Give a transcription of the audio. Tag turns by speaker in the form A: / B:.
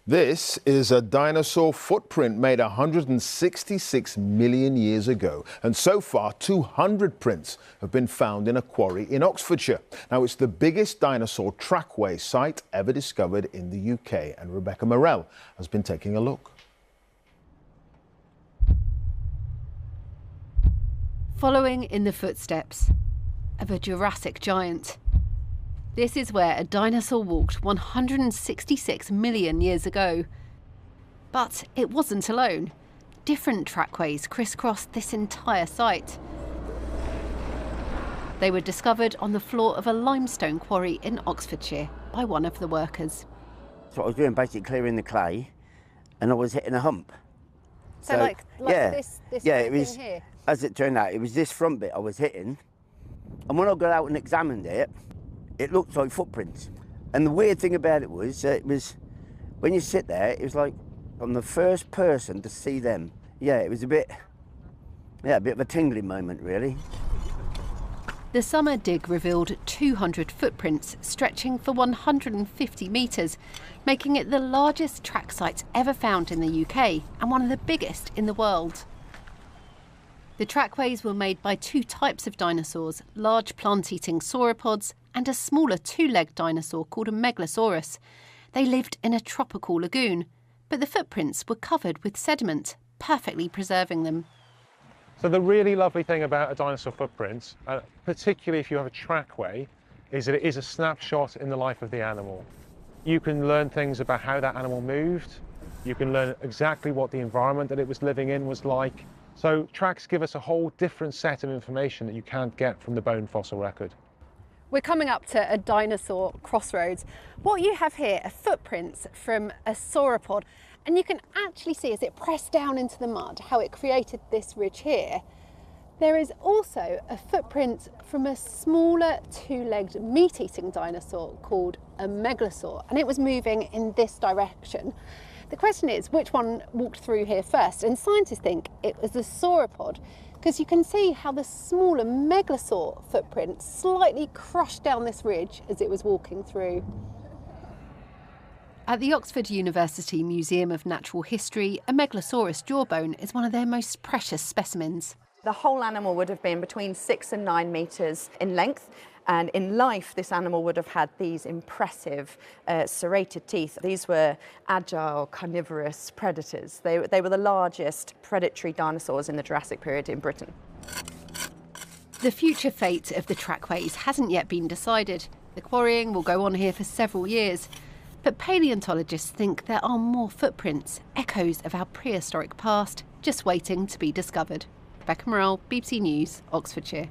A: This is a dinosaur footprint made 166 million years ago. And so far, 200 prints have been found in a quarry in Oxfordshire. Now, it's the biggest dinosaur trackway site ever discovered in the UK. And Rebecca Morell has been taking a look.
B: Following in the footsteps of a Jurassic giant. This is where a dinosaur walked 166 million years ago. But it wasn't alone. Different trackways crisscrossed this entire site. They were discovered on the floor of a limestone quarry in Oxfordshire by one of the workers.
C: So what I was doing, basically clearing the clay, and I was hitting a hump.
B: So like
C: yeah,
B: this
C: yeah,
B: kind
C: it
B: of
C: was,
B: thing here?
C: as it turned out, it was this front bit I was hitting. And when I got out and examined it, it looked like footprints. And the weird thing about it was, when you sit there, it was like I'm the first person to see them. Yeah, it was a bit of a tingling moment, really.
B: The summer dig revealed 200 footprints stretching for 150 metres, making it the largest track site ever found in the UK and one of the biggest in the world. The trackways were made by two types of dinosaurs, large plant-eating sauropods and a smaller two-legged dinosaur called a Megalosaurus. They lived in a tropical lagoon, but the footprints were covered with sediment, perfectly preserving them.
D: So the really lovely thing about a dinosaur footprint, particularly if you have a trackway, is that it is a snapshot in the life of the animal. You can learn things about how that animal moved. You can learn exactly what the environment that it was living in was like. So tracks give us a whole different set of information that you can't get from the bone fossil record.
B: We're coming up to a dinosaur crossroads. What you have here are footprints from a sauropod, and you can actually see as it pressed down into the mud how it created this ridge here. There is also a footprint from a smaller two-legged meat-eating dinosaur called a Megalosaur, and it was moving in this direction. The question is, which one walked through here first? And scientists think it was the sauropod, because you can see how the smaller Megalosaur footprint slightly crushed down this ridge as it was walking through. At the Oxford University Museum of Natural History, a Megalosaurus jawbone is one of their most precious specimens.
E: The whole animal would have been between 6 and 9 metres in length, and in life this animal would have had these impressive serrated teeth. These were agile, carnivorous predators. They were the largest predatory dinosaurs in the Jurassic period in Britain.
B: The future fate of the trackways hasn't yet been decided. The quarrying will go on here for several years. But paleontologists think there are more footprints, echoes of our prehistoric past, just waiting to be discovered. Rebecca Morell, BBC News, Oxfordshire.